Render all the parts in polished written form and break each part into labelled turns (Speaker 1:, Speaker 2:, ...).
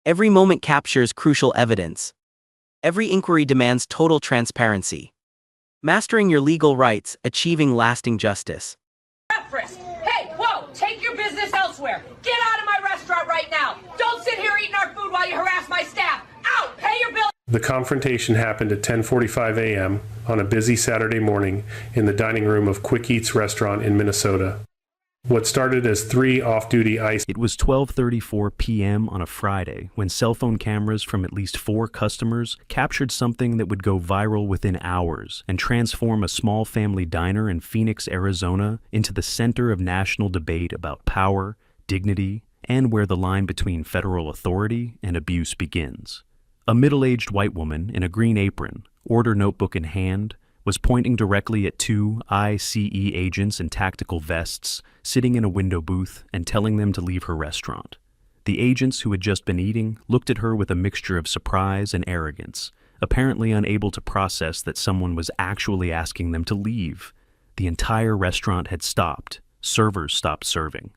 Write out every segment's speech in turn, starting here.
Speaker 1: Every moment captures crucial evidence. Every inquiry demands total transparency. Mastering your legal rights, achieving lasting justice.
Speaker 2: Hey, whoa, take your business elsewhere. Get out of my restaurant right now. Don't sit here eating our food while you harass my staff. Out, pay your bill.
Speaker 3: The confrontation happened at 10:45 a.m. on a busy Saturday morning in the dining room of Quick Eats restaurant in Minnesota. What started as 3 off-duty ICE.
Speaker 4: It was 12:34 p.m. on a Friday when cell phone cameras from at least 4 customers captured something that would go viral within hours and transform a small family diner in Phoenix, Arizona into the center of national debate about power, dignity, and where the line between federal authority and abuse begins. A middle-aged white woman in a green apron, order notebook in hand, was pointing directly at 2 ICE agents in tactical vests sitting in a window booth and telling them to leave her restaurant. The agents, who had just been eating, looked at her with a mixture of surprise and arrogance, apparently unable to process that someone was actually asking them to leave. The entire restaurant had stopped. Servers stopped serving.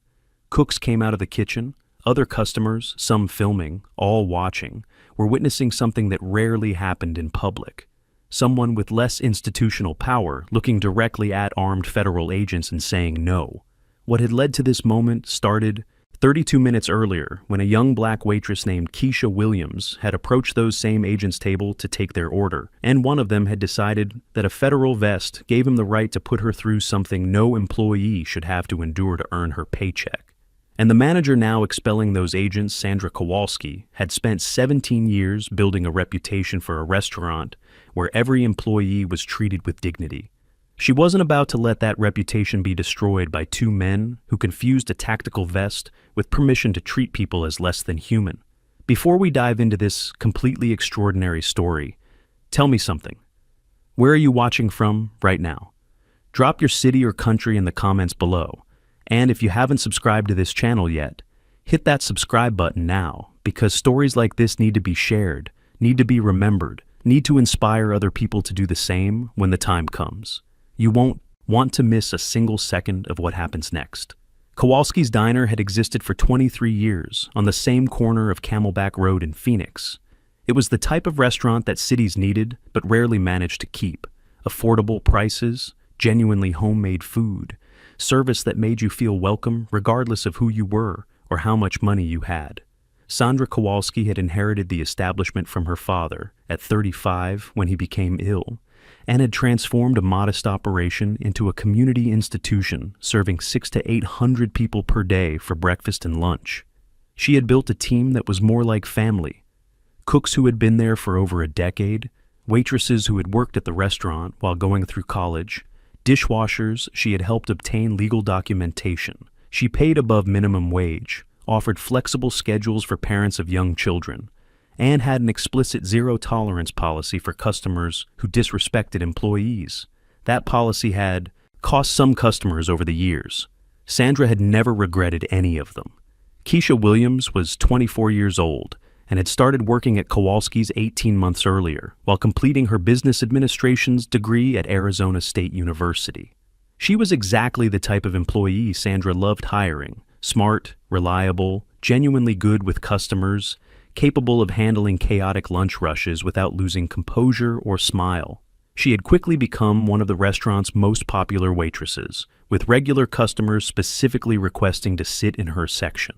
Speaker 4: Cooks came out of the kitchen. Other customers, some filming, all watching, were witnessing something that rarely happened in public. Someone with less institutional power looking directly at armed federal agents and saying no. What had led to this moment started 32 minutes earlier when a young black waitress named Keisha Williams had approached those same agents' table to take their order, and one of them had decided that a federal vest gave him the right to put her through something no employee should have to endure to earn her paycheck. And the manager now expelling those agents, Sandra Kowalski, had spent 17 years building a reputation for a restaurant where every employee was treated with dignity. She wasn't about to let that reputation be destroyed by 2 men who confused a tactical vest with permission to treat people as less than human. Before we dive into this completely extraordinary story, tell me something. Where are you watching from right now? Drop your city or country in the comments below. And if you haven't subscribed to this channel yet, hit that subscribe button now, because stories like this need to be shared, need to be remembered, need to inspire other people to do the same when the time comes. You won't want to miss a single second of what happens next. Kowalski's Diner had existed for 23 years on the same corner of Camelback Road in Phoenix. It was the type of restaurant that cities needed but rarely managed to keep. Affordable prices, genuinely homemade food, service that made you feel welcome regardless of who you were or how much money you had. Sandra Kowalski had inherited the establishment from her father at 35 when he became ill, and had transformed a modest operation into a community institution serving 600 to 800 people per day for breakfast and lunch. She had built a team that was more like family. Cooks who had been there for over a decade, waitresses who had worked at the restaurant while going through college, dishwashers she had helped obtain legal documentation. She paid above minimum wage, offered flexible schedules for parents of young children, and had an explicit zero-tolerance policy for customers who disrespected employees. That policy had cost some customers over the years. Sandra had never regretted any of them. Keisha Williams was 24 years old and had started working at Kowalski's 18 months earlier while completing her business administration's degree at Arizona State University. She was exactly the type of employee Sandra loved hiring: smart, reliable, genuinely good with customers, capable of handling chaotic lunch rushes without losing composure or smile. She had quickly become one of the restaurant's most popular waitresses, with regular customers specifically requesting to sit in her section.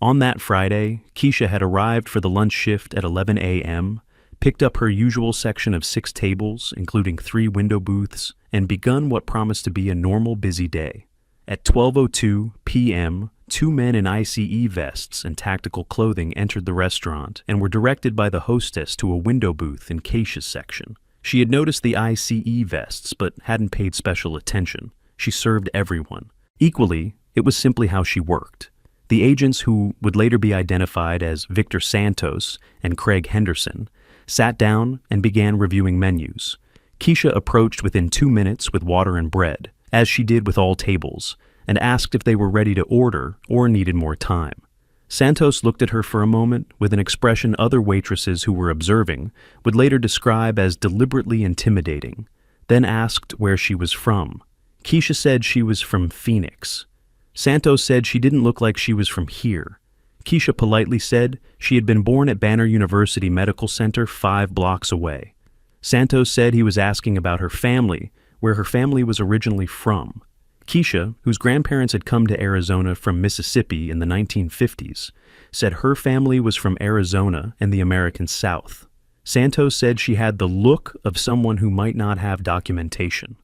Speaker 4: On that Friday, Keisha had arrived for the lunch shift at 11 a.m., picked up her usual section of 6 tables, including 3 window booths, and begun what promised to be a normal busy day. At 12:02 p.m., 2 men in ICE vests and tactical clothing entered the restaurant and were directed by the hostess to a window booth in Keisha's section. She had noticed the ICE vests but hadn't paid special attention. She served everyone. Equally, it was simply how she worked. The agents, who would later be identified as Victor Santos and Craig Henderson, sat down and began reviewing menus. Keisha approached within 2 minutes with water and bread, as she did with all tables, and asked if they were ready to order or needed more time. Santos looked at her for a moment with an expression other waitresses who were observing would later describe as deliberately intimidating, then asked where she was from. Keisha said she was from Phoenix. Santos said she didn't look like she was from here. Keisha politely said she had been born at Banner University Medical Center 5 blocks away. Santos said he was asking about her family, where her family was originally from. Keisha, whose grandparents had come to Arizona from Mississippi in the 1950s, said her family was from Arizona and the American South. Santos said she had the look of someone who might not have documentation.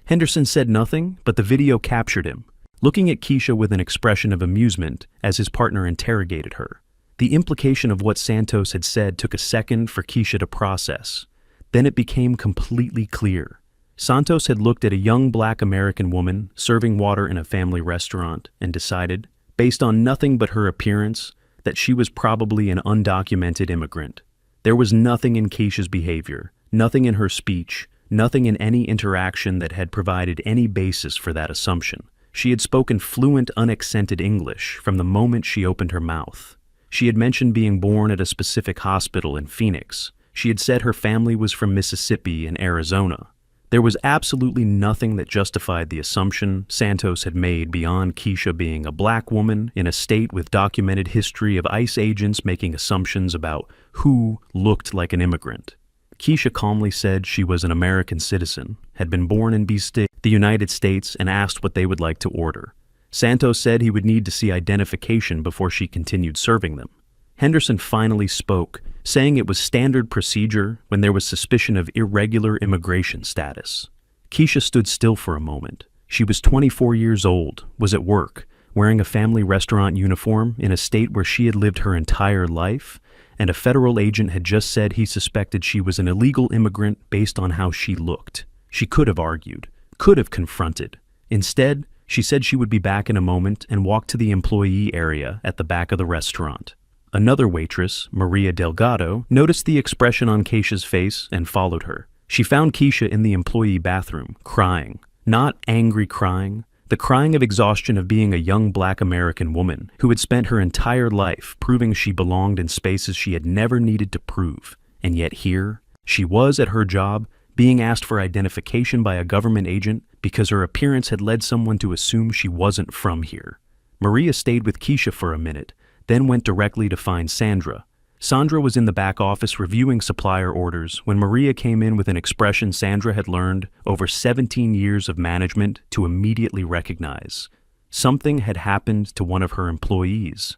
Speaker 4: Henderson said nothing, but the video captured him, looking at Keisha with an expression of amusement as his partner interrogated her. The implication of what Santos had said took a second for Keisha to process. Then it became completely clear. Santos had looked at a young black American woman serving water in a family restaurant and decided, based on nothing but her appearance, that she was probably an undocumented immigrant. There was nothing in Keisha's behavior, nothing in her speech, nothing in any interaction that had provided any basis for that assumption. She had spoken fluent, unaccented English from the moment she opened her mouth. She had mentioned being born at a specific hospital in Phoenix. She had said her family was from Mississippi and Arizona. There was absolutely nothing that justified the assumption Santos had made beyond Keisha being a black woman in a state with documented history of ICE agents making assumptions about who looked like an immigrant. Keisha calmly said she was an American citizen, had been born in the United States, and asked what they would like to order. Santos said he would need to see identification before she continued serving them. Henderson finally spoke, saying it was standard procedure when there was suspicion of irregular immigration status. Keisha stood still for a moment. She was 24 years old, was at work, wearing a family restaurant uniform in a state where she had lived her entire life, and a federal agent had just said he suspected she was an illegal immigrant based on how she looked. She could have argued, could have confronted. Instead, she said she would be back in a moment and walked to the employee area at the back of the restaurant. Another waitress, Maria Delgado, noticed the expression on Keisha's face and followed her. She found Keisha in the employee bathroom, crying. Not angry crying, the crying of exhaustion of being a young black American woman who had spent her entire life proving she belonged in spaces she had never needed to prove. And yet here, she was at her job, being asked for identification by a government agent because her appearance had led someone to assume she wasn't from here. Maria stayed with Keisha for a minute, then went directly to find Sandra. Sandra was in the back office reviewing supplier orders when Maria came in with an expression Sandra had learned over 17 years of management to immediately recognize. Something had happened to one of her employees,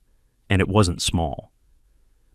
Speaker 4: and it wasn't small.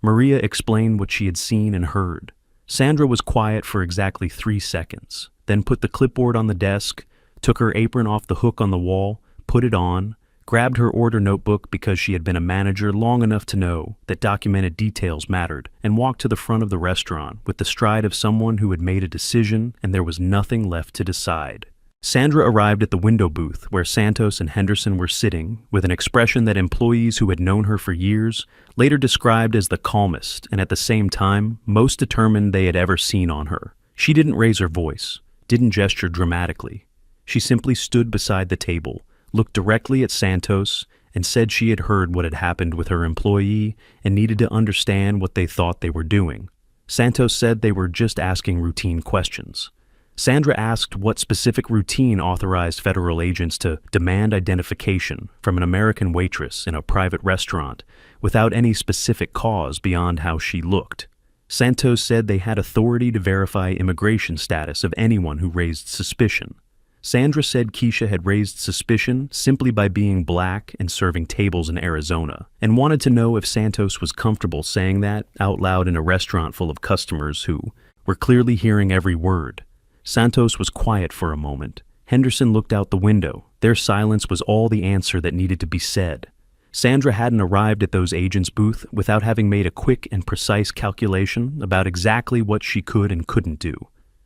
Speaker 4: Maria explained what she had seen and heard. Sandra was quiet for exactly 3 seconds, then put the clipboard on the desk, took her apron off the hook on the wall, put it on, grabbed her order notebook because she had been a manager long enough to know that documented details mattered, and walked to the front of the restaurant with the stride of someone who had made a decision and there was nothing left to decide. Sandra arrived at the window booth where Santos and Henderson were sitting with an expression that employees who had known her for years later described as the calmest and at the same time most determined they had ever seen on her. She didn't raise her voice, didn't gesture dramatically. She simply stood beside the table, looked directly at Santos, and said she had heard what had happened with her employee and needed to understand what they thought they were doing. Santos said they were just asking routine questions. Sandra asked what specific routine authorized federal agents to demand identification from an American waitress in a private restaurant without any specific cause beyond how she looked. Santos said they had authority to verify immigration status of anyone who raised suspicion. Sandra said Keisha had raised suspicion simply by being black and serving tables in Arizona, and wanted to know if Santos was comfortable saying that out loud in a restaurant full of customers who were clearly hearing every word. Santos was quiet for a moment. Henderson looked out the window. Their silence was all the answer that needed to be said. Sandra hadn't arrived at those agents' booth without having made a quick and precise calculation about exactly what she could and couldn't do.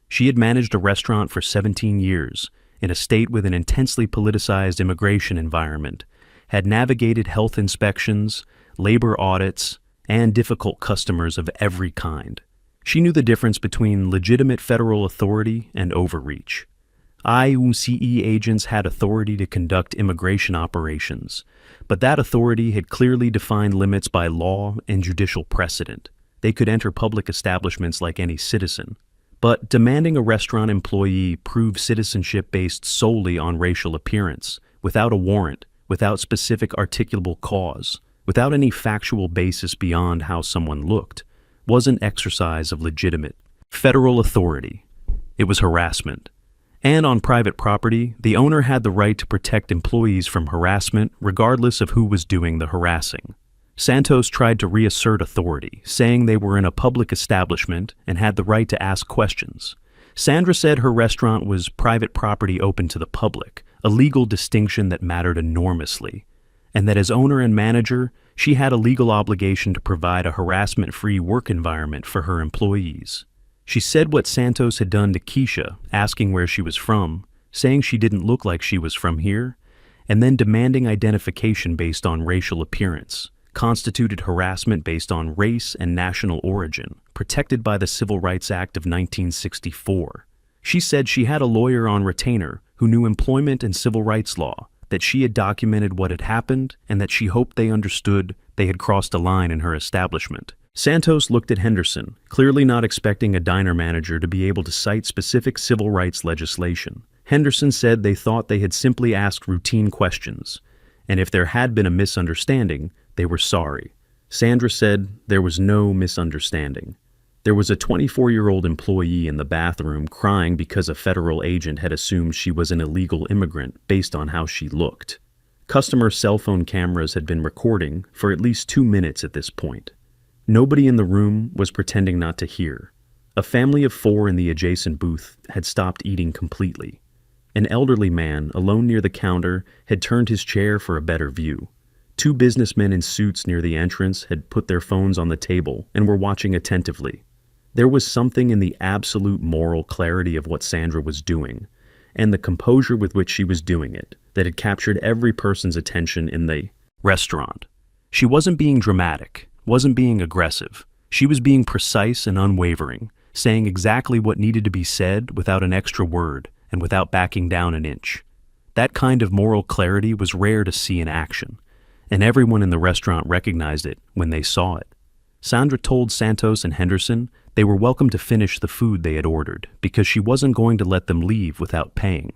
Speaker 4: She had managed a restaurant for 17 years, in a state with an intensely politicized immigration environment, had navigated health inspections, labor audits, and difficult customers of every kind. She knew the difference between legitimate federal authority and overreach. ICE agents had authority to conduct immigration operations, but that authority had clearly defined limits by law and judicial precedent. They could enter public establishments like any citizen. But demanding a restaurant employee prove citizenship based solely on racial appearance, without a warrant, without specific articulable cause, without any factual basis beyond how someone looked, was an exercise of legitimate federal authority. It was harassment. And on private property, the owner had the right to protect employees from harassment regardless of who was doing the harassing. Santos tried to reassert authority, saying they were in a public establishment and had the right to ask questions. Sandra said her restaurant was private property open to the public, a legal distinction that mattered enormously, and that as owner and manager, she had a legal obligation to provide a harassment-free work environment for her employees. She said what Santos had done to Keisha, asking where she was from, saying she didn't look like she was from here, and then demanding identification based on racial appearance, constituted harassment based on race and national origin, protected by the Civil Rights Act of 1964. She said she had a lawyer on retainer who knew employment and civil rights law, that she had documented what had happened, and that she hoped they understood they had crossed a line in her establishment. Santos looked at Henderson, clearly not expecting a diner manager to be able to cite specific civil rights legislation. Henderson said they thought they had simply asked routine questions, and if there had been a misunderstanding, they were sorry. Sandra said there was no misunderstanding. There was a 24-year-old employee in the bathroom crying because a federal agent had assumed she was an illegal immigrant based on how she looked. Customer cell phone cameras had been recording for at least 2 minutes at this point. Nobody in the room was pretending not to hear. A family of 4 in the adjacent booth had stopped eating completely. An elderly man, alone near the counter, had turned his chair for a better view. 2 businessmen in suits near the entrance had put their phones on the table and were watching attentively. There was something in the absolute moral clarity of what Sandra was doing, and the composure with which she was doing it, that had captured every person's attention in the restaurant. She wasn't being dramatic, wasn't being aggressive. She was being precise and unwavering, saying exactly what needed to be said without an extra word and without backing down an inch. That kind of moral clarity was rare to see in action, and everyone in the restaurant recognized it when they saw it. Sandra told Santos and Henderson they were welcome to finish the food they had ordered because she wasn't going to let them leave without paying,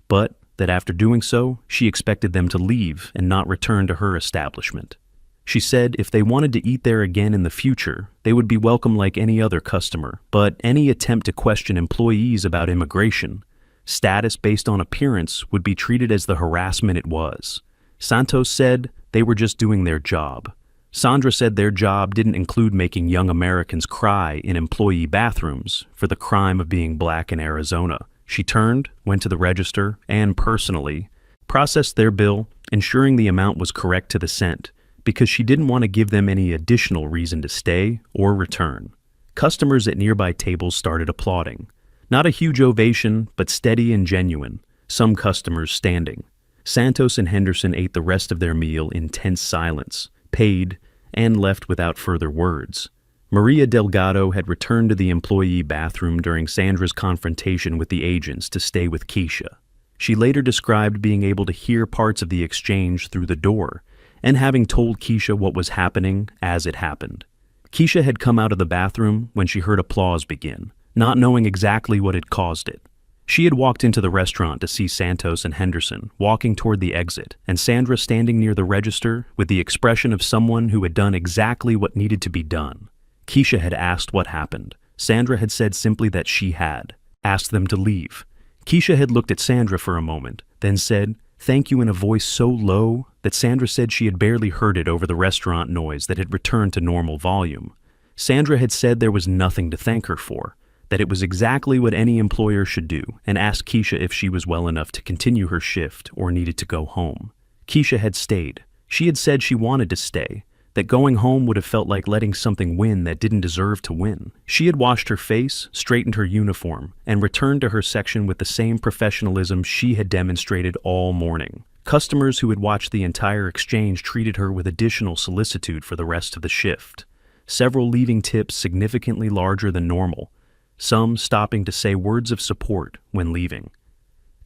Speaker 4: but that after doing so, she expected them to leave and not return to her establishment. She said if they wanted to eat there again in the future, they would be welcome like any other customer, but any attempt to question employees about immigration, status based on appearance, would be treated as the harassment it was. Santos said they were just doing their job. Sandra said their job didn't include making young Americans cry in employee bathrooms for the crime of being black in Arizona. She turned, went to the register, and personally processed their bill, ensuring the amount was correct to the cent, because she didn't want to give them any additional reason to stay or return. Customers at nearby tables started applauding. Not a huge ovation, but steady and genuine, some customers standing. Santos and Henderson ate the rest of their meal in tense silence, paid, and left without further words. Maria Delgado had returned to the employee bathroom during Sandra's confrontation with the agents to stay with Keisha. She later described being able to hear parts of the exchange through the door, and having told Keisha what was happening as it happened. Keisha had come out of the bathroom when she heard applause begin, not knowing exactly what had caused it. She had walked into the restaurant to see Santos and Henderson walking toward the exit, and Sandra standing near the register with the expression of someone who had done exactly what needed to be done. Keisha had asked what happened. Sandra had said simply that she had asked them to leave. Keisha had looked at Sandra for a moment, then said, "Thank you," in a voice so low that Sandra said she had barely heard it over the restaurant noise that had returned to normal volume. Sandra had said there was nothing to thank her for, that it was exactly what any employer should do, and asked Keisha if she was well enough to continue her shift or needed to go home. Keisha had stayed. She had said she wanted to stay, that going home would have felt like letting something win that didn't deserve to win. She had washed her face, straightened her uniform, and returned to her section with the same professionalism she had demonstrated all morning. Customers who had watched the entire exchange treated her with additional solicitude for the rest of the shift, several leaving tips significantly larger than normal, some stopping to say words of support when leaving.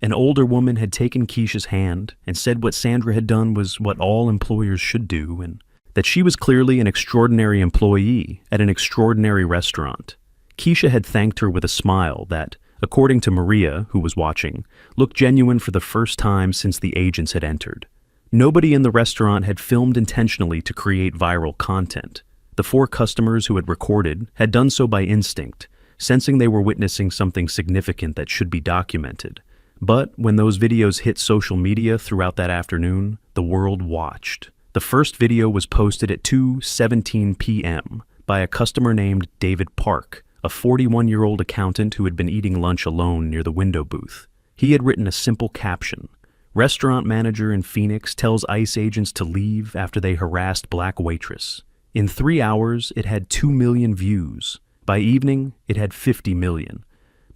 Speaker 4: An older woman had taken Keisha's hand and said what Sandra had done was what all employers should do, and that she was clearly an extraordinary employee at an extraordinary restaurant. Keisha had thanked her with a smile that, according to Maria, who was watching, looked genuine for the first time since the agents had entered. Nobody in the restaurant had filmed intentionally to create viral content. The 4 customers who had recorded had done so by instinct, sensing they were witnessing something significant that should be documented. But when those videos hit social media throughout that afternoon, the world watched. The first video was posted at 2:17 p.m. by a customer named David Park, a 41-year-old accountant who had been eating lunch alone near the window booth. He had written a simple caption: "Restaurant manager in Phoenix tells ICE agents to leave after they harassed black waitress." In 3 hours, it had 2 million views. By evening, it had 50 million.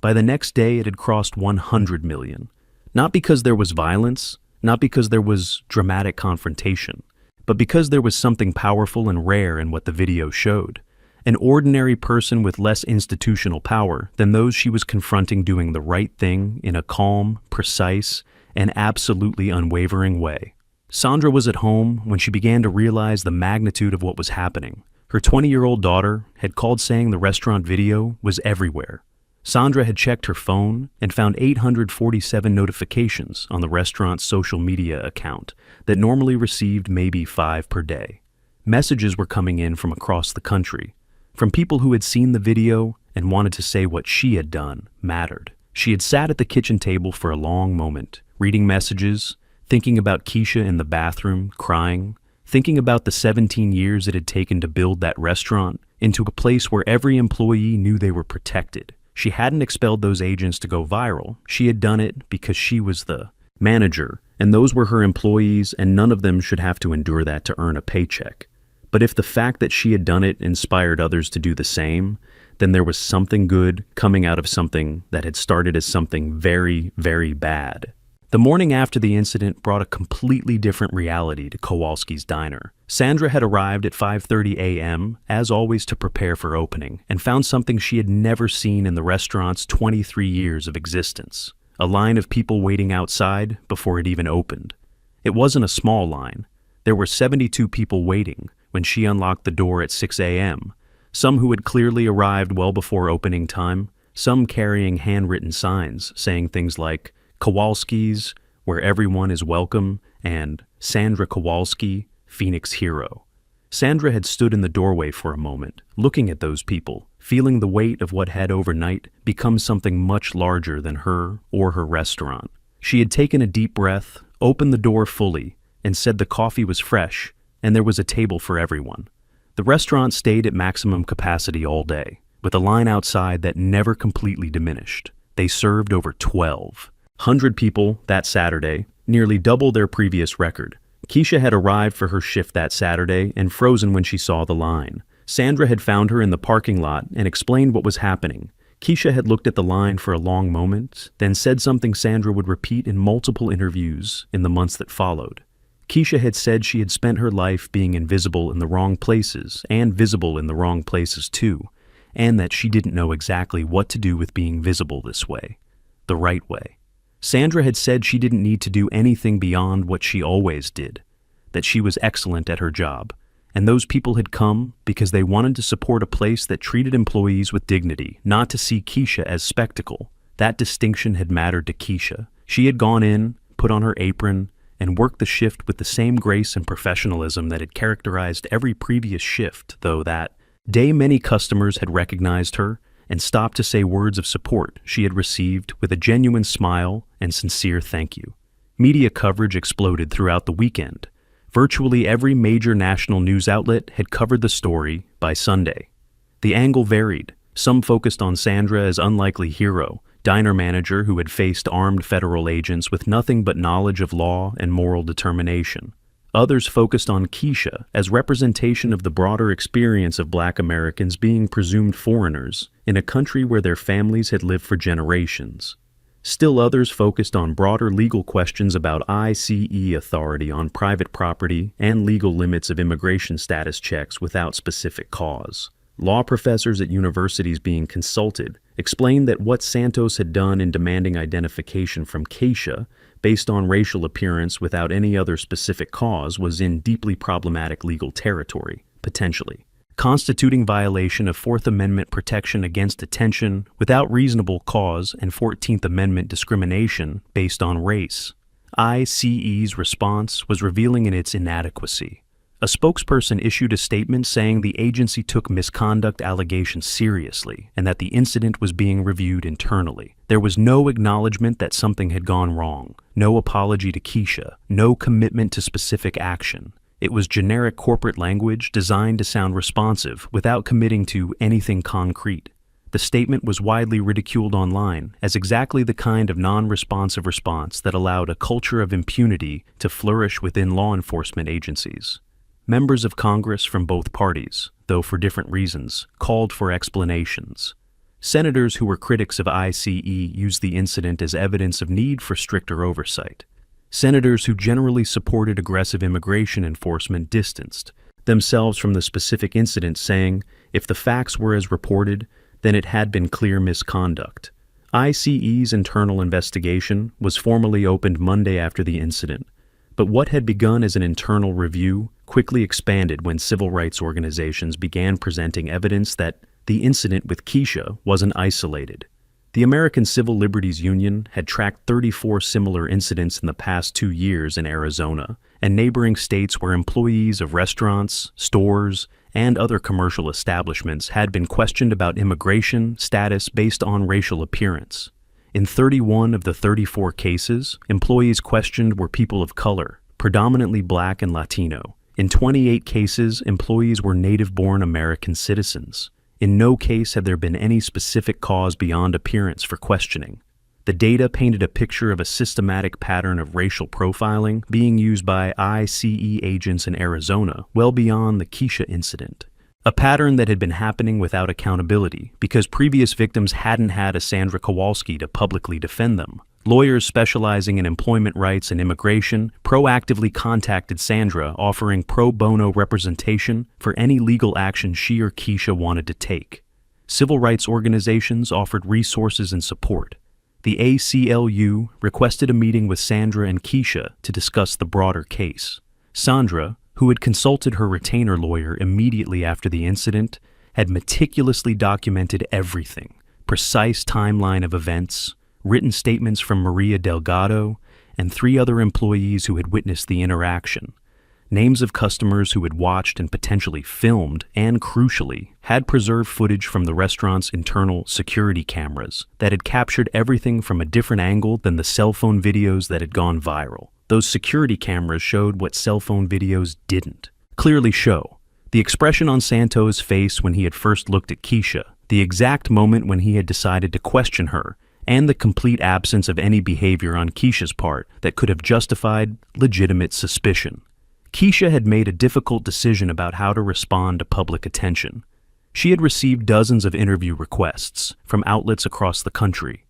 Speaker 4: By the next day, it had crossed 100 million. Not because there was violence, not because there was dramatic confrontation, but because there was something powerful and rare in what the video showed. An ordinary person with less institutional power than those she was confronting doing the right thing in a calm, precise, and absolutely unwavering way. Sandra was at home when she began to realize the magnitude of what was happening. Her 20-year-old daughter had called saying the restaurant video was everywhere. Sandra had checked her phone and found 847 notifications on the restaurant's social media account that normally received maybe 5 per day. Messages were coming in from across the country, from people who had seen the video and wanted to say what she had done mattered. She had sat at the kitchen table for a long moment, reading messages, thinking about Keisha in the bathroom, crying, thinking about the 17 years it had taken to build that restaurant into a place where every employee knew they were protected. She hadn't expelled those agents to go viral. She had done it because she was the manager, and those were her employees, and none of them should have to endure that to earn a paycheck. But if the fact that she had done it inspired others to do the same, then there was something good coming out of something that had started as something very, very bad. The morning after the incident brought a completely different reality to Kowalski's Diner. Sandra had arrived at 5:30 a.m., as always, to prepare for opening, and found something she had never seen in the restaurant's 23 years of existence: a line of people waiting outside before it even opened. It wasn't a small line. There were 72 people waiting when she unlocked the door at 6 a.m., some who had clearly arrived well before opening time, some carrying handwritten signs saying things like "Kowalski's, where everyone is welcome," and "Sandra Kowalski, Phoenix Hero." Sandra had stood in the doorway for a moment, looking at those people, feeling the weight of what had overnight become something much larger than her or her restaurant. She had taken a deep breath, opened the door fully, and said the coffee was fresh, and there was a table for everyone. The restaurant stayed at maximum capacity all day, with a line outside that never completely diminished. They served over 1,200 people that Saturday, nearly double their previous record. Keisha had arrived for her shift that Saturday and frozen when she saw the line. Sandra had found her in the parking lot and explained what was happening. Keisha had looked at the line for a long moment, then said something Sandra would repeat in multiple interviews in the months that followed. Keisha had said she had spent her life being invisible in the wrong places and visible in the wrong places too, and that she didn't know exactly what to do with being visible this way, the right way. Sandra had said she didn't need to do anything beyond what she always did, that she was excellent at her job, and those people had come because they wanted to support a place that treated employees with dignity, not to see Keisha as spectacle. That distinction had mattered to Keisha. She had gone in, put on her apron, and worked the shift with the same grace and professionalism that had characterized every previous shift, though that day many customers had recognized her and stopped to say words of support she had received with a genuine smile and sincere thank you. Media coverage exploded throughout the weekend. Virtually every major national news outlet had covered the story by Sunday. The angle varied. Some focused on Sandra as unlikely hero, diner manager who had faced armed federal agents with nothing but knowledge of law and moral determination. Others focused on Keisha as representation of the broader experience of Black Americans being presumed foreigners in a country where their families had lived for generations. Still others focused on broader legal questions about ICE authority on private property and legal limits of immigration status checks without specific cause. Law professors at universities being consulted explained that what Santos had done in demanding identification from Keisha based on racial appearance without any other specific cause was in deeply problematic legal territory, potentially, constituting violation of Fourth Amendment protection against detention without reasonable cause and 14th Amendment discrimination based on race. ICE's response was revealing in its inadequacy. A spokesperson issued a statement saying the agency took misconduct allegations seriously and that the incident was being reviewed internally. There was no acknowledgement that something had gone wrong, no apology to Keisha, no commitment to specific action. It was generic corporate language designed to sound responsive without committing to anything concrete. The statement was widely ridiculed online as exactly the kind of non-responsive response that allowed a culture of impunity to flourish within law enforcement agencies. Members of Congress from both parties, though for different reasons, called for explanations. Senators who were critics of ICE used the incident as evidence of need for stricter oversight. Senators who generally supported aggressive immigration enforcement distanced themselves from the specific incident, saying, if the facts were as reported, then it had been clear misconduct. ICE's internal investigation was formally opened Monday after the incident, but what had begun as an internal review quickly expanded when civil rights organizations began presenting evidence that the incident with Keisha wasn't isolated. The American Civil Liberties Union had tracked 34 similar incidents in the past 2 years in Arizona and neighboring states where employees of restaurants, stores, and other commercial establishments had been questioned about immigration status based on racial appearance. In 31 of the 34 cases, employees questioned were people of color, predominantly Black and Latino. In 28 cases, employees were native-born American citizens. In no case had there been any specific cause beyond appearance for questioning. The data painted a picture of a systematic pattern of racial profiling being used by ICE agents in Arizona well beyond the Keisha incident. A pattern that had been happening without accountability because previous victims hadn't had a Sandra Kowalski to publicly defend them. Lawyers specializing in employment rights and immigration proactively contacted Sandra, offering pro bono representation for any legal action she or Keisha wanted to take. Civil rights organizations offered resources and support. The ACLU requested a meeting with Sandra and Keisha to discuss the broader case. Sandra, who had consulted her retainer lawyer immediately after the incident, had meticulously documented everything: precise timeline of events, written statements from Maria Delgado, and 3 other employees who had witnessed the interaction, names of customers who had watched and potentially filmed, and crucially, had preserved footage from the restaurant's internal security cameras that had captured everything from a different angle than the cell phone videos that had gone viral. Those security cameras showed what cell phone videos didn't clearly show: the expression on Santos' face when he had first looked at Keisha, the exact moment when he had decided to question her, and the complete absence of any behavior on Keisha's part that could have justified legitimate suspicion. Keisha had made a difficult decision about how to respond to public attention. She had received dozens of interview requests from outlets across the country.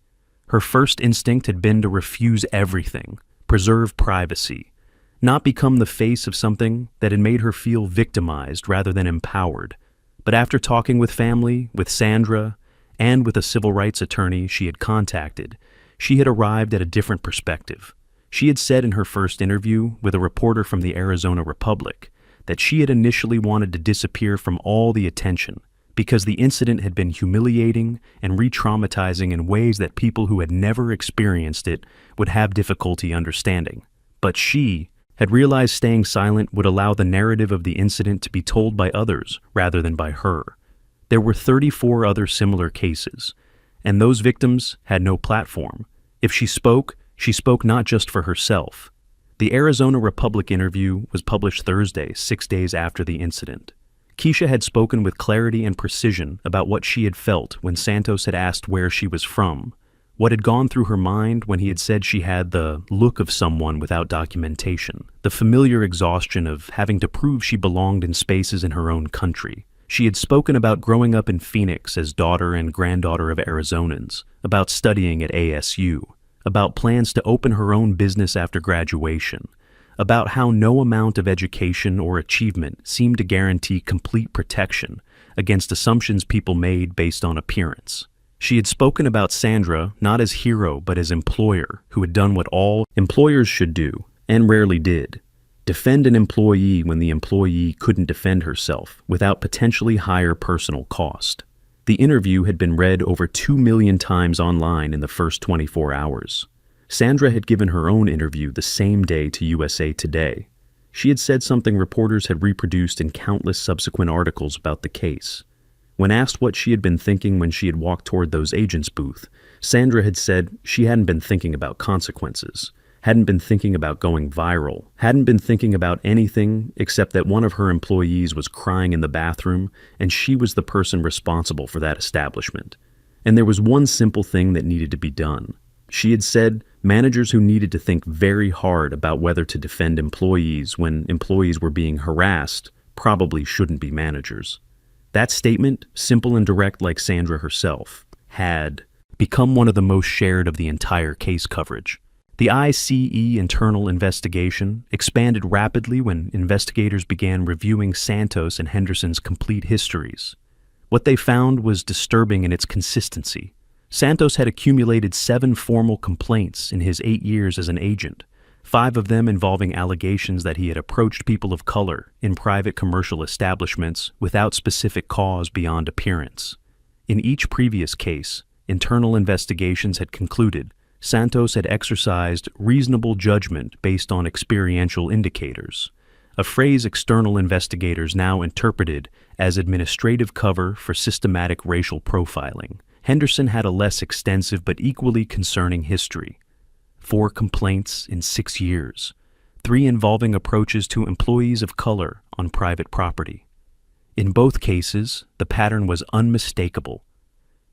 Speaker 4: Her first instinct had been to refuse everything, preserve privacy, not become the face of something that had made her feel victimized rather than empowered. But after talking with family, with Sandra, and with a civil rights attorney she had contacted, she had arrived at a different perspective. She had said in her first interview with a reporter from the Arizona Republic that she had initially wanted to disappear from all the attention because the incident had been humiliating and re-traumatizing in ways that people who had never experienced it would have difficulty understanding. But she had realized staying silent would allow the narrative of the incident to be told by others rather than by her. There were 34 other similar cases, and those victims had no platform. If she spoke not just for herself. The Arizona Republic interview was published Thursday, 6 days after the incident. Keisha had spoken with clarity and precision about what she had felt when Santos had asked where she was from, what had gone through her mind when he had said she had the look of someone without documentation, the familiar exhaustion of having to prove she belonged in spaces in her own country. She had spoken about growing up in Phoenix as daughter and granddaughter of Arizonans, about studying at ASU, about plans to open her own business after graduation, about how no amount of education or achievement seemed to guarantee complete protection against assumptions people made based on appearance. She had spoken about Sandra not as hero but as employer who had done what all employers should do, and rarely did: defend an employee when the employee couldn't defend herself without potentially higher personal cost. The interview had been read over 2 million times online in the first 24 hours. Sandra had given her own interview the same day to USA Today. She had said something reporters had reproduced in countless subsequent articles about the case. When asked what she had been thinking when she had walked toward those agents' booth, Sandra had said she hadn't been thinking about consequences, hadn't been thinking about going viral, hadn't been thinking about anything except that one of her employees was crying in the bathroom and she was the person responsible for that establishment. And there was one simple thing that needed to be done. She had said managers who needed to think very hard about whether to defend employees when employees were being harassed probably shouldn't be managers. That statement, simple and direct like Sandra herself, had become one of the most shared of the entire case coverage. The ICE internal investigation expanded rapidly when investigators began reviewing Santos and Henderson's complete histories. What they found was disturbing in its consistency. Santos had accumulated 7 formal complaints in his 8 years as an agent, 5 of them involving allegations that he had approached people of color in private commercial establishments without specific cause beyond appearance. In each previous case, internal investigations had concluded Santos had exercised reasonable judgment based on experiential indicators, a phrase external investigators now interpreted as administrative cover for systematic racial profiling. Henderson had a less extensive but equally concerning history. 4 complaints in 6 years, 3 involving approaches to employees of color on private property. In both cases, the pattern was unmistakable.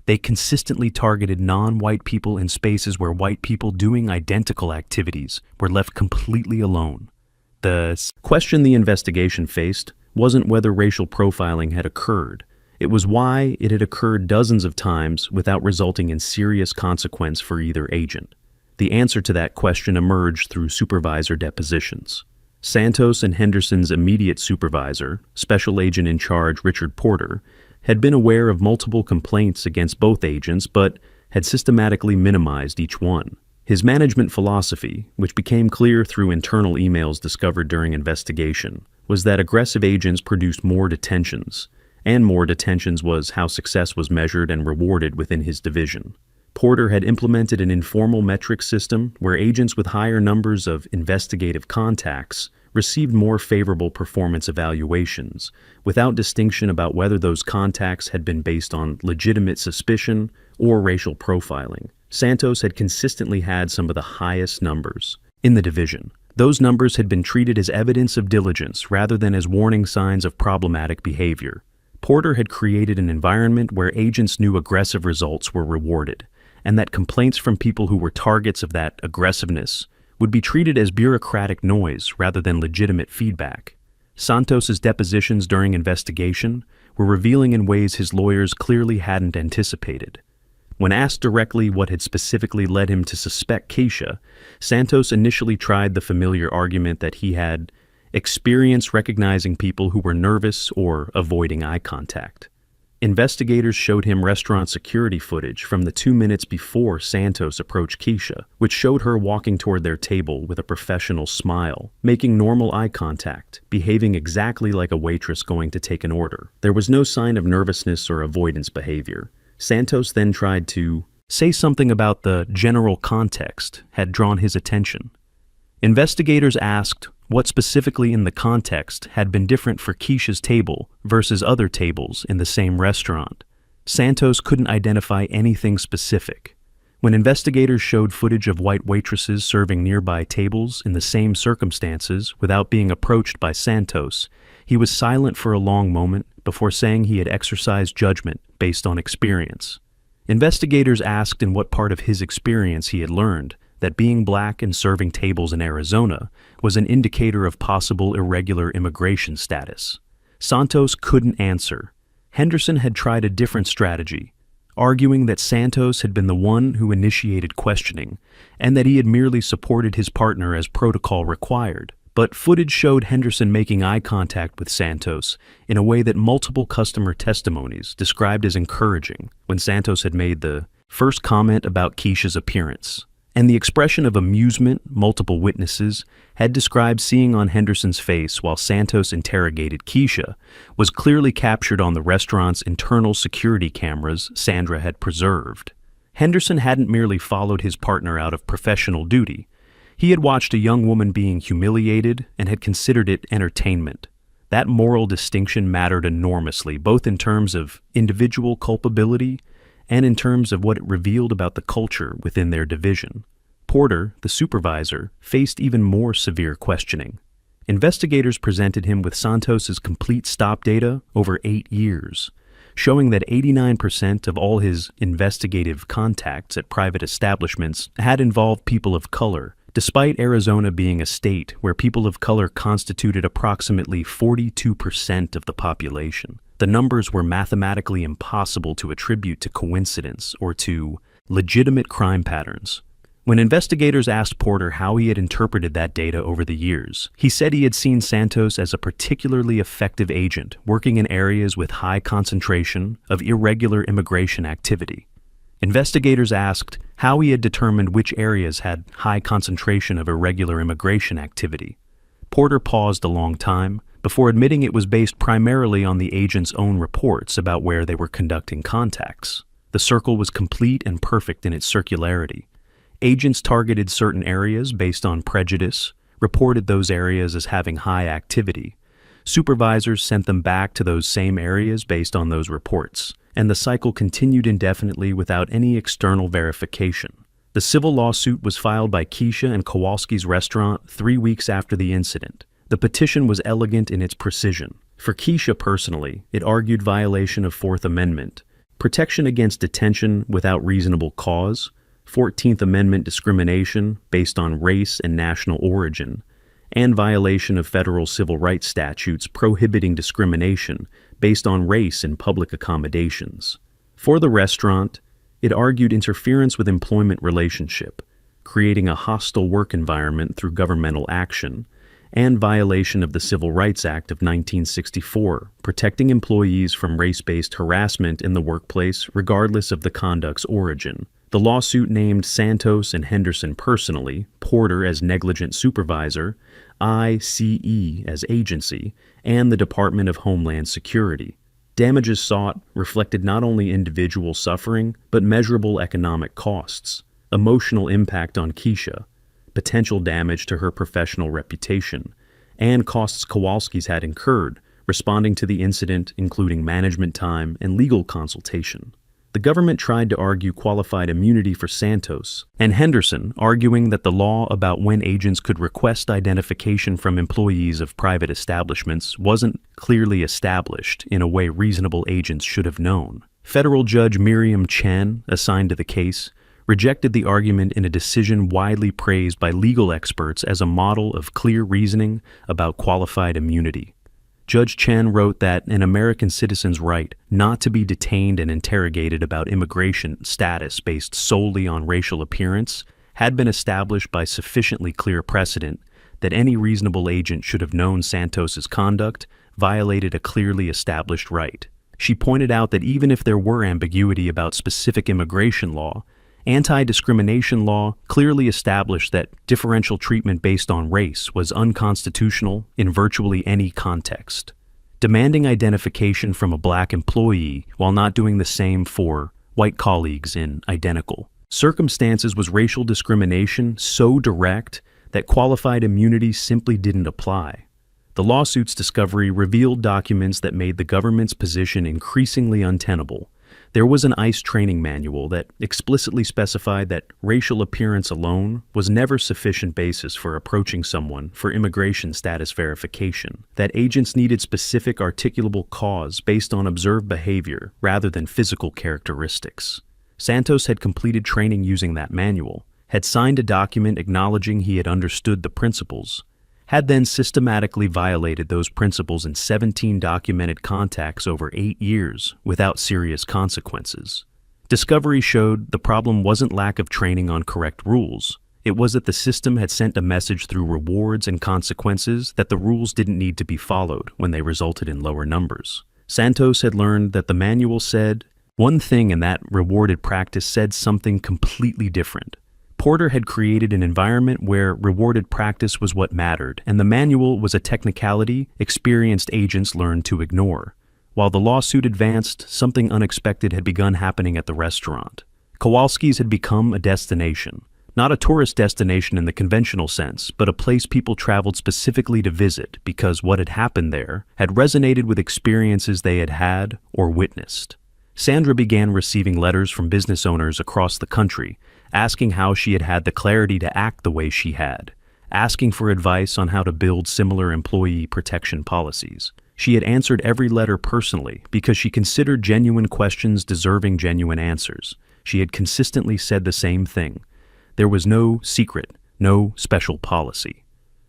Speaker 4: They consistently targeted non-white people in spaces where white people doing identical activities were left completely alone. The question the investigation faced wasn't whether racial profiling had occurred. It was why it had occurred dozens of times without resulting in serious consequence for either agent. The answer to that question emerged through supervisor depositions. Santos and Henderson's immediate supervisor, Special Agent in Charge Richard Porter, had been aware of multiple complaints against both agents but had systematically minimized each one. His management philosophy, which became clear through internal emails discovered during investigation, was that aggressive agents produced more detentions, and more detentions was how success was measured and rewarded within his division. Porter had implemented an informal metric system where agents with higher numbers of investigative contacts received more favorable performance evaluations, without distinction about whether those contacts had been based on legitimate suspicion or racial profiling. Santos had consistently had some of the highest numbers in the division. Those numbers had been treated as evidence of diligence rather than as warning signs of problematic behavior. Porter had created an environment where agents knew aggressive results were rewarded, and that complaints from people who were targets of that aggressiveness would be treated as bureaucratic noise rather than legitimate feedback. Santos's depositions during investigation were revealing in ways his lawyers clearly hadn't anticipated. When asked directly what had specifically led him to suspect Keisha, Santos initially tried the familiar argument that he had experience recognizing people who were nervous or avoiding eye contact. Investigators showed him restaurant security footage from the 2 minutes before Santos approached Keisha, which showed her walking toward their table with a professional smile, making normal eye contact, behaving exactly like a waitress going to take an order. There was no sign of nervousness or avoidance behavior. Santos then tried to say something about the general context had drawn his attention. Investigators asked what specifically in the context had been different for Keisha's table versus other tables in the same restaurant. Santos couldn't identify anything specific. When investigators showed footage of white waitresses serving nearby tables in the same circumstances without being approached by Santos, he was silent for a long moment before saying he had exercised judgment based on experience. Investigators asked in what part of his experience he had learned that being black and serving tables in Arizona was an indicator of possible irregular immigration status. Santos couldn't answer. Henderson had tried a different strategy, arguing that Santos had been the one who initiated questioning and that he had merely supported his partner as protocol required. But footage showed Henderson making eye contact with Santos in a way that multiple customer testimonies described as encouraging when Santos had made the first comment about Keisha's appearance. And the expression of amusement multiple witnesses had described seeing on Henderson's face while Santos interrogated Keisha was clearly captured on the restaurant's internal security cameras Sandra had preserved. Henderson hadn't merely followed his partner out of professional duty. He had watched a young woman being humiliated and had considered it entertainment. That moral distinction mattered enormously, both in terms of individual culpability and in terms of what it revealed about the culture within their division. Porter, the supervisor, faced even more severe questioning. Investigators presented him with Santos's complete stop data over 8 years, showing that 89% of all his investigative contacts at private establishments had involved people of color, despite Arizona being a state where people of color constituted approximately 42% of the population. The numbers were mathematically impossible to attribute to coincidence or to legitimate crime patterns. When investigators asked Porter how he had interpreted that data over the years, he said he had seen Santos as a particularly effective agent working in areas with high concentration of irregular immigration activity. Investigators asked how he had determined which areas had high concentration of irregular immigration activity. Porter paused a long time before admitting it was based primarily on the agent's own reports about where they were conducting contacts. The circle was complete and perfect in its circularity. Agents targeted certain areas based on prejudice, reported those areas as having high activity. Supervisors sent them back to those same areas based on those reports, and the cycle continued indefinitely without any external verification. The civil lawsuit was filed by Keisha and Kowalski's restaurant 3 weeks after the incident. The petition was elegant in its precision. For Keisha personally, it argued violation of Fourth Amendment, protection against detention without reasonable cause, 14th Amendment discrimination based on race and national origin, and violation of federal civil rights statutes prohibiting discrimination based on race in public accommodations. For the restaurant, it argued interference with employment relationship, creating a hostile work environment through governmental action, and violation of the Civil Rights Act of 1964, protecting employees from race-based harassment in the workplace regardless of the conduct's origin. The lawsuit named Santos and Henderson personally, Porter as negligent supervisor, ICE as agency, and the Department of Homeland Security. Damages sought reflected not only individual suffering, but measurable economic costs, emotional impact on Keisha, potential damage to her professional reputation, and costs Kowalski's had incurred, responding to the incident, including management time and legal consultation. The government tried to argue qualified immunity for Santos, and Henderson, arguing that the law about when agents could request identification from employees of private establishments wasn't clearly established in a way reasonable agents should have known. Federal Judge Miriam Chen, assigned to the case, rejected the argument in a decision widely praised by legal experts as a model of clear reasoning about qualified immunity. Judge Chen wrote that an American citizen's right not to be detained and interrogated about immigration status based solely on racial appearance had been established by sufficiently clear precedent that any reasonable agent should have known Santos's conduct violated a clearly established right. She pointed out that even if there were ambiguity about specific immigration law, anti-discrimination law clearly established that differential treatment based on race was unconstitutional in virtually any context. Demanding identification from a black employee while not doing the same for white colleagues in identical circumstances was racial discrimination so direct that qualified immunity simply didn't apply. The lawsuit's discovery revealed documents that made the government's position increasingly untenable. There was an ICE training manual that explicitly specified that racial appearance alone was never sufficient basis for approaching someone for immigration status verification, that agents needed specific articulable cause based on observed behavior rather than physical characteristics. Santos had completed training using that manual, had signed a document acknowledging he had understood the principles, had then systematically violated those principles in 17 documented contacts over 8 years without serious consequences. Discovery showed the problem wasn't lack of training on correct rules. It was that the system had sent a message through rewards and consequences that the rules didn't need to be followed when they resulted in lower numbers. Santos had learned that the manual said one thing and that rewarded practice said something completely different. Porter had created an environment where rewarded practice was what mattered, and the manual was a technicality experienced agents learned to ignore. While the lawsuit advanced, something unexpected had begun happening at the restaurant. Kowalski's had become a destination. Not a tourist destination in the conventional sense, but a place people traveled specifically to visit because what had happened there had resonated with experiences they had had or witnessed. Sandra began receiving letters from business owners across the country, asking how she had had the clarity to act the way she had, asking for advice on how to build similar employee protection policies. She had answered every letter personally because she considered genuine questions deserving genuine answers. She had consistently said the same thing. There was no secret, no special policy.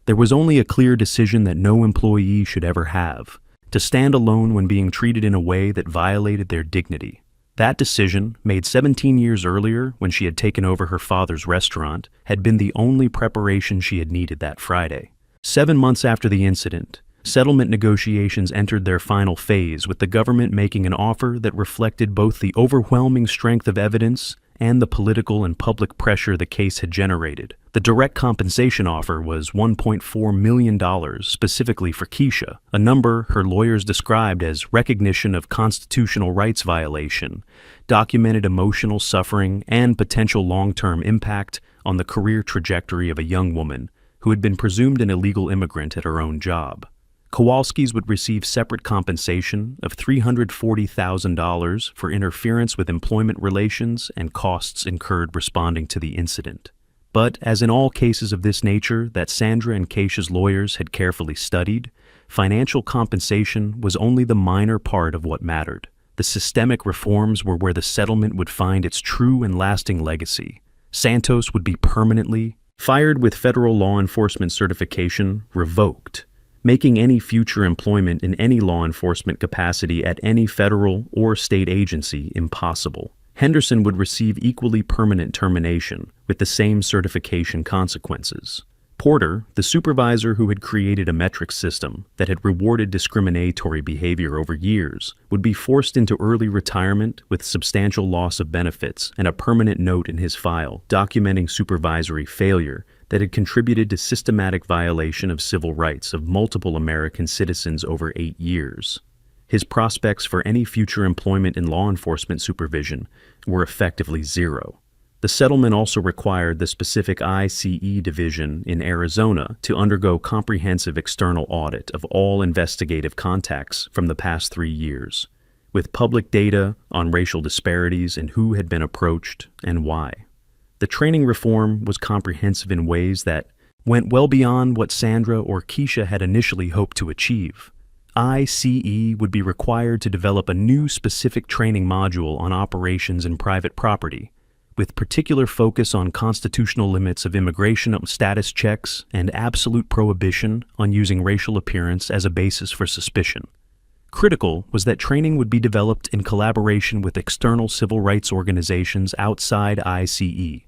Speaker 4: There was only a clear decision that no employee should ever have, to stand alone when being treated in a way that violated their dignity. That decision, made 17 years earlier when she had taken over her father's restaurant, had been the only preparation she had needed that Friday. 7 months after the incident, settlement negotiations entered their final phase, with the government making an offer that reflected both the overwhelming strength of evidence and the political and public pressure the case had generated. The direct compensation offer was $1.4 million specifically for Keisha, a number her lawyers described as recognition of constitutional rights violation, documented emotional suffering, and potential long-term impact on the career trajectory of a young woman who had been presumed an illegal immigrant at her own job. Kowalski's would receive separate compensation of $340,000 for interference with employment relations and costs incurred responding to the incident. But, as in all cases of this nature that Sandra and Keisha's lawyers had carefully studied, financial compensation was only the minor part of what mattered. The systemic reforms were where the settlement would find its true and lasting legacy. Santos would be permanently fired with federal law enforcement certification revoked, making any future employment in any law enforcement capacity at any federal or state agency impossible. Henderson would receive equally permanent termination, with the same certification consequences. Porter, the supervisor who had created a metric system that had rewarded discriminatory behavior over years, would be forced into early retirement with substantial loss of benefits and a permanent note in his file documenting supervisory failure that had contributed to systematic violation of civil rights of multiple American citizens over 8 years. His prospects for any future employment in law enforcement supervision were effectively zero. The settlement also required the specific ICE division in Arizona to undergo comprehensive external audit of all investigative contacts from the past 3 years, with public data on racial disparities and who had been approached and why. The training reform was comprehensive in ways that went well beyond what Sandra or Keisha had initially hoped to achieve. ICE would be required to develop a new specific training module on operations in private property, with particular focus on constitutional limits of immigration status checks and absolute prohibition on using racial appearance as a basis for suspicion. Critical was that training would be developed in collaboration with external civil rights organizations outside ICE,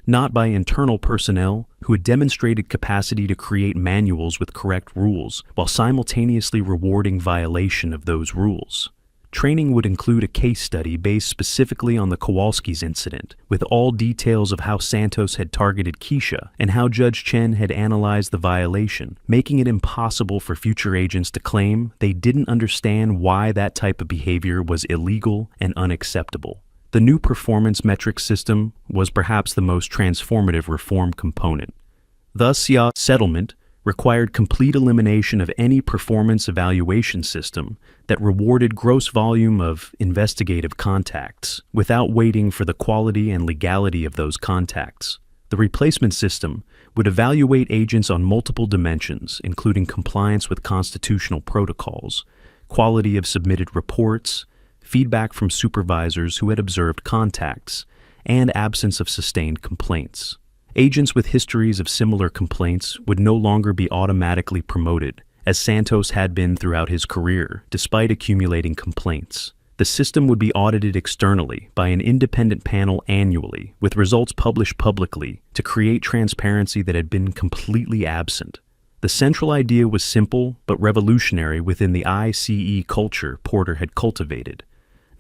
Speaker 4: not by internal personnel who had demonstrated capacity to create manuals with correct rules while simultaneously rewarding violation of those rules. Training would include a case study based specifically on the Kowalski's incident, with all details of how Santos had targeted Keisha and how Judge Chen had analyzed the violation, making it impossible for future agents to claim they didn't understand why that type of behavior was illegal and unacceptable. The new performance metric system was perhaps the most transformative reform component. Thus, the settlement required complete elimination of any performance evaluation system that rewarded gross volume of investigative contacts without waiting for the quality and legality of those contacts. The replacement system would evaluate agents on multiple dimensions, including compliance with constitutional protocols, quality of submitted reports, feedback from supervisors who had observed contacts, and absence of sustained complaints. Agents with histories of similar complaints would no longer be automatically promoted, as Santos had been throughout his career, despite accumulating complaints. The system would be audited externally by an independent panel annually, with results published publicly to create transparency that had been completely absent. The central idea was simple but revolutionary within the ICE culture Porter had cultivated.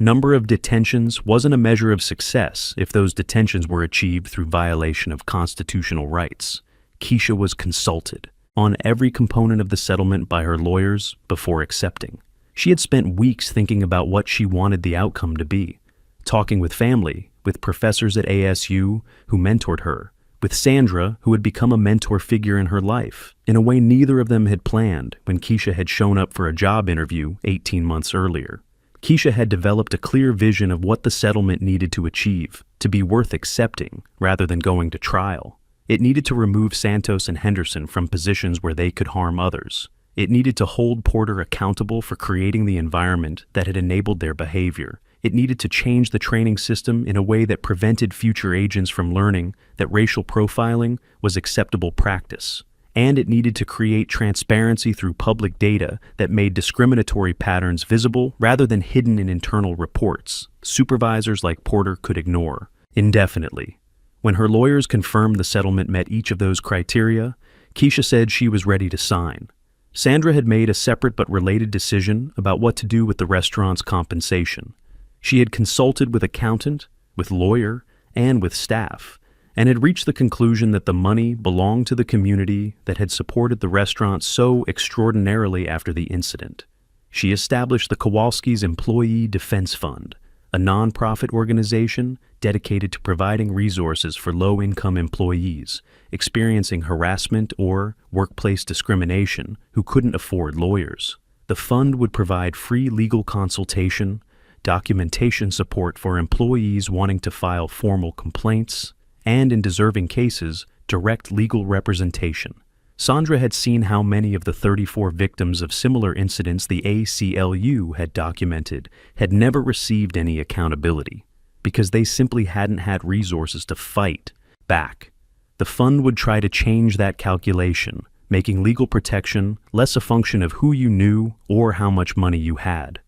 Speaker 4: Number of detentions wasn't a measure of success if those detentions were achieved through violation of constitutional rights. Keisha was consulted on every component of the settlement by her lawyers before accepting. She had spent weeks thinking about what she wanted the outcome to be, talking with family, with professors at ASU who mentored her, with Sandra, who had become a mentor figure in her life, in a way neither of them had planned when Keisha had shown up for a job interview 18 months earlier. Keisha had developed a clear vision of what the settlement needed to achieve, to be worth accepting, rather than going to trial. It needed to remove Santos and Henderson from positions where they could harm others. It needed to hold Porter accountable for creating the environment that had enabled their behavior. It needed to change the training system in a way that prevented future agents from learning that racial profiling was acceptable practice. And it needed to create transparency through public data that made discriminatory patterns visible rather than hidden in internal reports supervisors like Porter could ignore indefinitely. When her lawyers confirmed the settlement met each of those criteria, Keisha said she was ready to sign. Sandra had made a separate but related decision about what to do with the restaurant's compensation. She had consulted with accountant, with lawyer, and with staff, and had reached the conclusion that the money belonged to the community that had supported the restaurant so extraordinarily after the incident. She established the Kowalski's Employee Defense Fund, a nonprofit organization dedicated to providing resources for low-income employees experiencing harassment or workplace discrimination who couldn't afford lawyers. The fund would provide free legal consultation, documentation support for employees wanting to file formal complaints, and in deserving cases, direct legal representation. Sandra had seen how many of the 34 victims of similar incidents the ACLU had documented had never received any accountability because they simply hadn't had resources to fight back. The fund would try to change that calculation, making legal protection less a function of who you knew or how much money you had.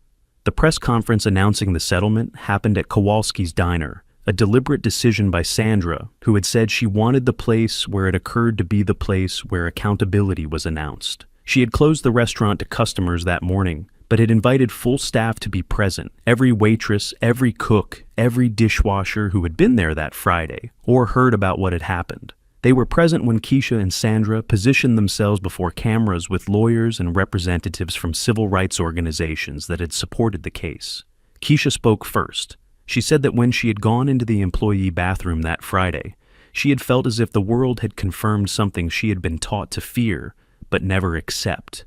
Speaker 4: The press conference announcing the settlement happened at Kowalski's Diner, a deliberate decision by Sandra, who had said she wanted the place where it occurred to be the place where accountability was announced. She had closed the restaurant to customers that morning, but had invited full staff to be present, every waitress, every cook, every dishwasher who had been there that Friday, or heard about what had happened. They were present when Keisha and Sandra positioned themselves before cameras with lawyers and representatives from civil rights organizations that had supported the case. Keisha spoke first. She said that when she had gone into the employee bathroom that Friday, she had felt as if the world had confirmed something she had been taught to fear but never accept.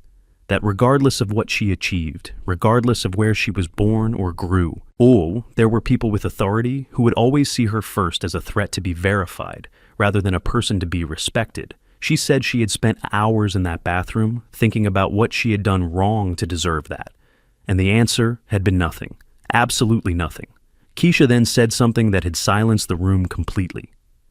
Speaker 4: That regardless of what she achieved, regardless of where she was born or grew, there were people with authority who would always see her first as a threat to be verified, rather than a person to be respected. She said she had spent hours in that bathroom thinking about what she had done wrong to deserve that. And the answer had been nothing. Absolutely nothing. Keisha then said something that had silenced the room completely.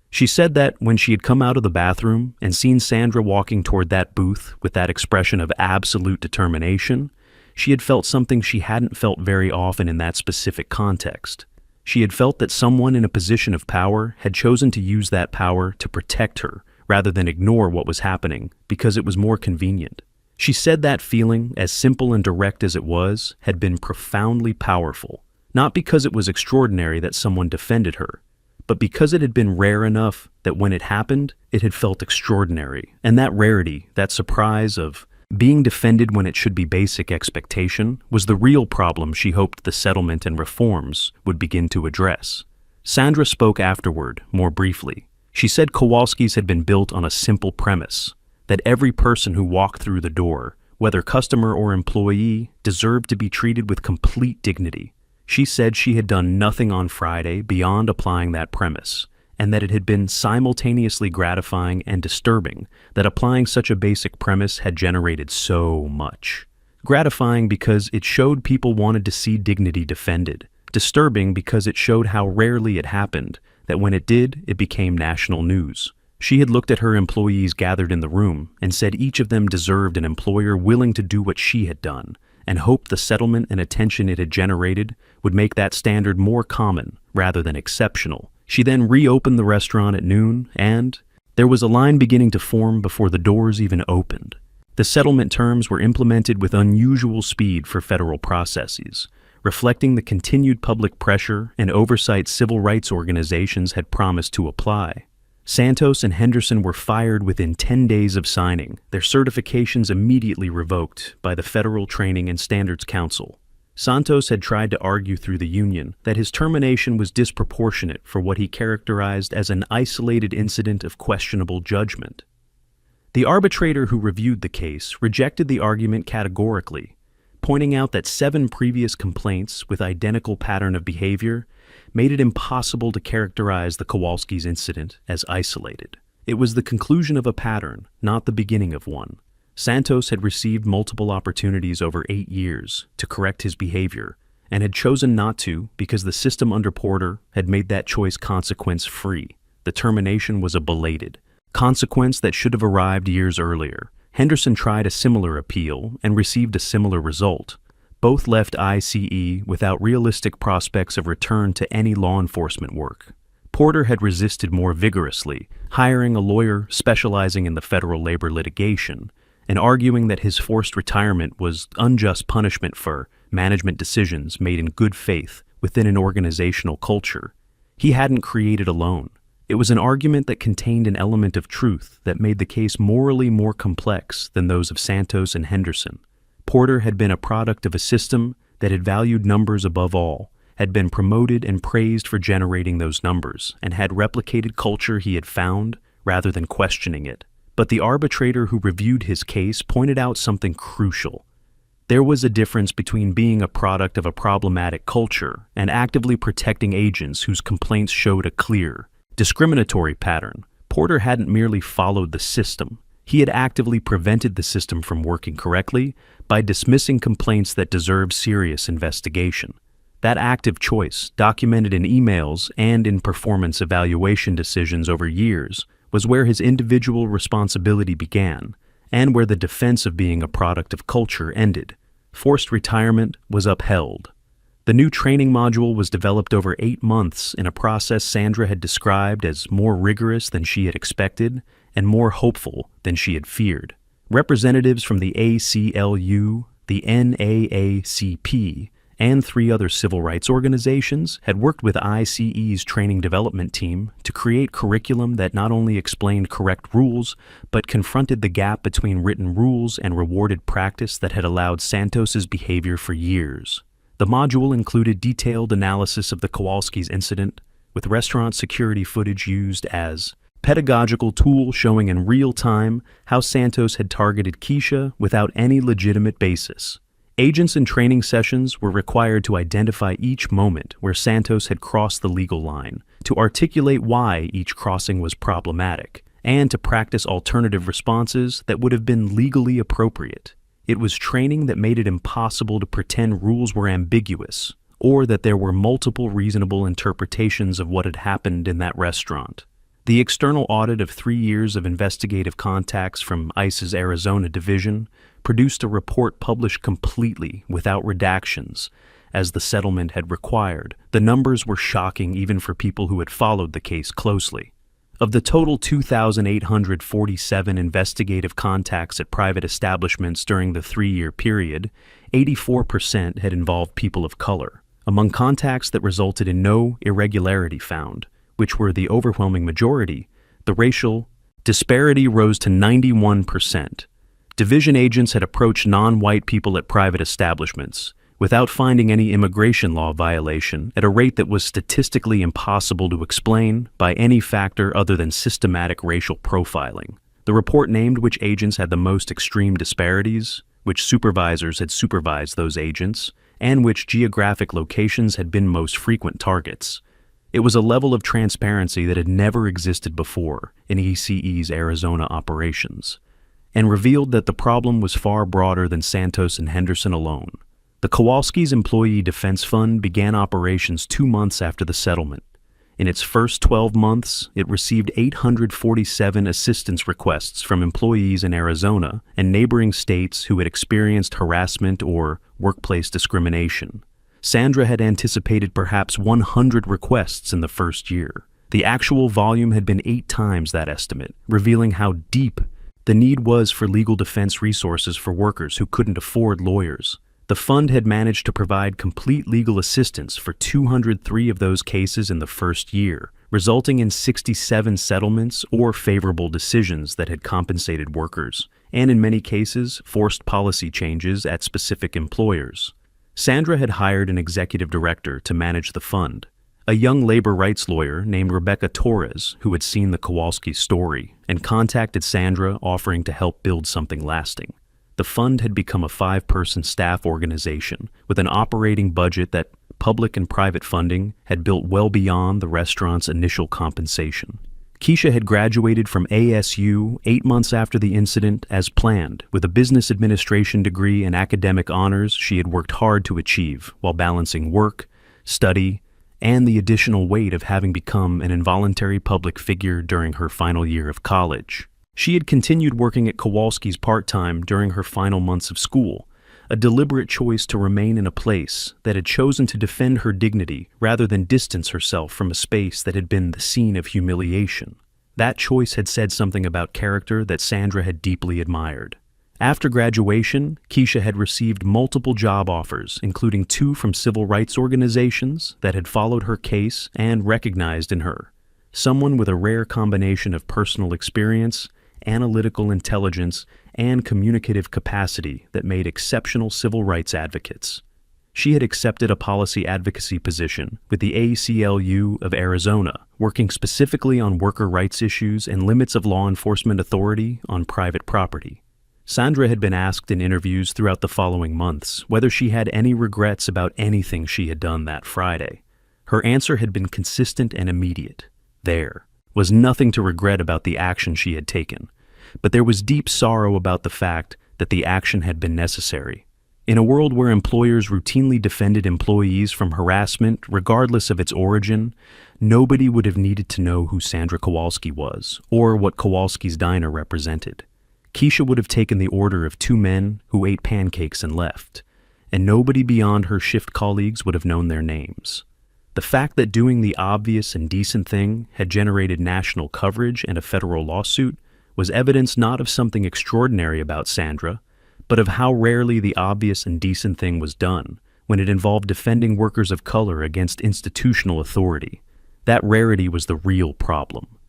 Speaker 4: She said that when she had come out of the bathroom and seen Sandra walking toward that booth with that expression of absolute determination, she had felt something she hadn't felt very often in that specific context. She had felt that someone in a position of power had chosen to use that power to protect her rather than ignore what was happening because it was more convenient. She said that feeling, as simple and direct as it was, had been profoundly powerful, not because it was extraordinary that someone defended her, but because it had been rare enough that when it happened, it had felt extraordinary. And that rarity, that surprise of being defended when it should be basic expectation, was the real problem she hoped the settlement and reforms would begin to address. Sandra spoke afterward, more briefly. She said Kowalski's had been built on a simple premise, that every person who walked through the door, whether customer or employee, deserved to be treated with complete dignity. She said she had done nothing on Friday beyond applying that premise, and that it had been simultaneously gratifying and disturbing that applying such a basic premise had generated so much. Gratifying because it showed people wanted to see dignity defended. Disturbing because it showed how rarely it happened, that when it did, it became national news. She had looked at her employees gathered in the room and said each of them deserved an employer willing to do what she had done, and hoped the settlement and attention it had generated would make that standard more common rather than exceptional. She then reopened the restaurant at noon, and there was a line beginning to form before the doors even opened. The settlement terms were implemented with unusual speed for federal processes, reflecting the continued public pressure and oversight civil rights organizations had promised to apply. Santos and Henderson were fired within 10 days of signing, their certifications immediately revoked by the Federal Training and Standards Council. Santos had tried to argue through the union that his termination was disproportionate for what he characterized as an isolated incident of questionable judgment. The arbitrator who reviewed the case rejected the argument categorically, pointing out that 7 previous complaints with identical pattern of behavior made it impossible to characterize the Kowalski's incident as isolated. It was the conclusion of a pattern, not the beginning of one. Santos had received multiple opportunities over 8 years to correct his behavior and had chosen not to because the system under Porter had made that choice consequence-free. The termination was a belated consequence that should have arrived years earlier. Henderson tried a similar appeal and received a similar result. Both left ICE without realistic prospects of return to any law enforcement work. Porter had resisted more vigorously, hiring a lawyer specializing in the federal labor litigation, and arguing that his forced retirement was unjust punishment for management decisions made in good faith within an organizational culture he hadn't created alone. It was an argument that contained an element of truth that made the case morally more complex than those of Santos and Henderson. Porter had been a product of a system that had valued numbers above all, had been promoted and praised for generating those numbers, and had replicated culture he had found rather than questioning it. But the arbitrator who reviewed his case pointed out something crucial. There was a difference between being a product of a problematic culture and actively protecting agents whose complaints showed a clear, discriminatory pattern. Porter hadn't merely followed the system. He had actively prevented the system from working correctly by dismissing complaints that deserved serious investigation. That active choice, documented in emails and in performance evaluation decisions over years, was where his individual responsibility began, and where the defense of being a product of culture ended. Forced retirement was upheld. The new training module was developed over 8 months in a process Sandra had described as more rigorous than she had expected and more hopeful than she had feared. Representatives from the ACLU, the NAACP, and 3 other civil rights organizations had worked with ICE's training development team to create curriculum that not only explained correct rules, but confronted the gap between written rules and rewarded practice that had allowed Santos's behavior for years. The module included detailed analysis of the Kowalski's incident, with restaurant security footage used as pedagogical tool showing in real time how Santos had targeted Keisha without any legitimate basis. Agents in training sessions were required to identify each moment where Santos had crossed the legal line, to articulate why each crossing was problematic, and to practice alternative responses that would have been legally appropriate. It was training that made it impossible to pretend rules were ambiguous, or that there were multiple reasonable interpretations of what had happened in that restaurant. The external audit of 3 years of investigative contacts from ICE's Arizona division produced a report published completely without redactions, as the settlement had required. The numbers were shocking even for people who had followed the case closely. Of the total 2,847 investigative contacts at private establishments during the 3-year period, 84% had involved people of color. Among contacts that resulted in no irregularity found, which were the overwhelming majority, the racial disparity rose to 91%. Division agents had approached non-white people at private establishments without finding any immigration law violation at a rate that was statistically impossible to explain by any factor other than systematic racial profiling. The report named which agents had the most extreme disparities, which supervisors had supervised those agents, and which geographic locations had been most frequent targets. It was a level of transparency that had never existed before in ECE's Arizona operations, and revealed that the problem was far broader than Santos and Henderson alone. The Kowalski's Employee Defense Fund began operations 2 months after the settlement. In its first 12 months, it received 847 assistance requests from employees in Arizona and neighboring states who had experienced harassment or workplace discrimination. Sandra had anticipated perhaps 100 requests in the first year. The actual volume had been 8 times that estimate, revealing how deep the need was for legal defense resources for workers who couldn't afford lawyers. The fund had managed to provide complete legal assistance for 203 of those cases in the first year, resulting in 67 settlements or favorable decisions that had compensated workers, and in many cases, forced policy changes at specific employers. Sandra had hired an executive director to manage the fund, a young labor rights lawyer named Rebecca Torres who had seen the Kowalski story and contacted Sandra offering to help build something lasting. The fund had become a 5-person staff organization with an operating budget that public and private funding had built well beyond the restaurant's initial compensation. Keisha had graduated from ASU 8 months after the incident as planned, with a business administration degree and academic honors she had worked hard to achieve while balancing work, study, and the additional weight of having become an involuntary public figure during her final year of college. She had continued working at Kowalski's part-time during her final months of school, a deliberate choice to remain in a place that had chosen to defend her dignity rather than distance herself from a space that had been the scene of humiliation. That choice had said something about character that Sandra had deeply admired. After graduation, Keisha had received multiple job offers, including 2 from civil rights organizations that had followed her case and recognized in her someone with a rare combination of personal experience, analytical intelligence, and communicative capacity that made exceptional civil rights advocates. She had accepted a policy advocacy position with the ACLU of Arizona, working specifically on worker rights issues and limits of law enforcement authority on private property. Sandra had been asked in interviews throughout the following months whether she had any regrets about anything she had done that Friday. Her answer had been consistent and immediate. There was nothing to regret about the action she had taken, but there was deep sorrow about the fact that the action had been necessary. In a world where employers routinely defended employees from harassment regardless of its origin, nobody would have needed to know who Sandra Kowalski was or what Kowalski's diner represented. Keisha would have taken the order of 2 men who ate pancakes and left, and nobody beyond her shift colleagues would have known their names. The fact that doing the obvious and decent thing had generated national coverage and a federal lawsuit was evidence not of something extraordinary about Sandra, but of how rarely the obvious and decent thing was done when it involved defending workers of color against institutional authority. That rarity was the real problem.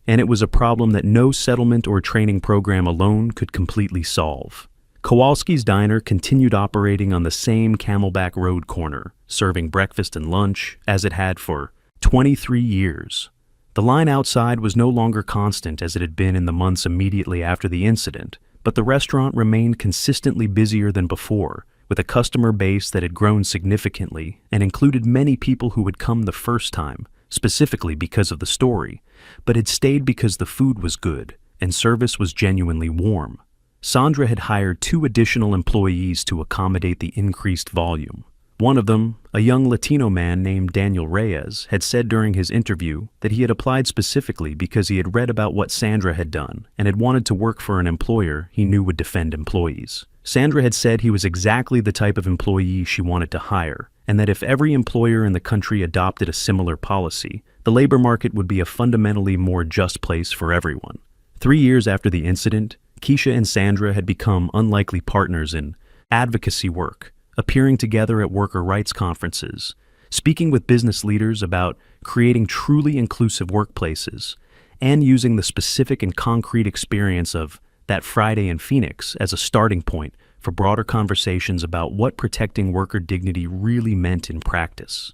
Speaker 4: And it was a problem that no settlement or training program alone could completely solve. Kowalski's diner continued operating on the same Camelback Road corner, serving breakfast and lunch as it had for 23 years. The line outside was no longer constant as it had been in the months immediately after the incident, but the restaurant remained consistently busier than before, with a customer base that had grown significantly and included many people who had come the first time, specifically because of the story, but had stayed because the food was good and service was genuinely warm. Sandra had hired 2 additional employees to accommodate the increased volume. One of them, a young Latino man named Daniel Reyes, had said during his interview that he had applied specifically because he had read about what Sandra had done and had wanted to work for an employer he knew would defend employees. Sandra had said he was exactly the type of employee she wanted to hire, and that if every employer in the country adopted a similar policy, the labor market would be a fundamentally more just place for everyone. 3 years after the incident, Keisha and Sandra had become unlikely partners in advocacy work, appearing together at worker rights conferences, speaking with business leaders about creating truly inclusive workplaces, and using the specific and concrete experience of that Friday in Phoenix as a starting point for broader conversations about what protecting worker dignity really meant in practice.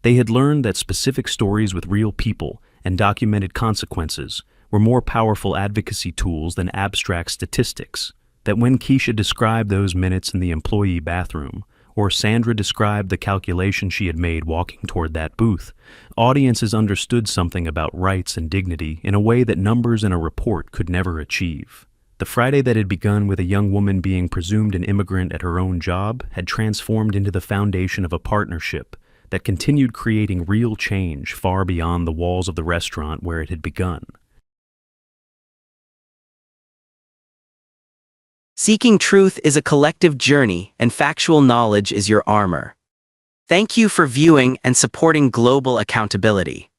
Speaker 4: They had learned that specific stories with real people and documented consequences were more powerful advocacy tools than abstract statistics, that when Keisha described those minutes in the employee bathroom, or Sandra described the calculation she had made walking toward that booth, audiences understood something about rights and dignity in a way that numbers in a report could never achieve. The Friday that had begun with a young woman being presumed an immigrant at her own job had transformed into the foundation of a partnership that continued creating real change far beyond the walls of the restaurant where it had begun.
Speaker 1: Seeking truth is a collective journey, and factual knowledge is your armor. Thank you for viewing and supporting Global Accountability.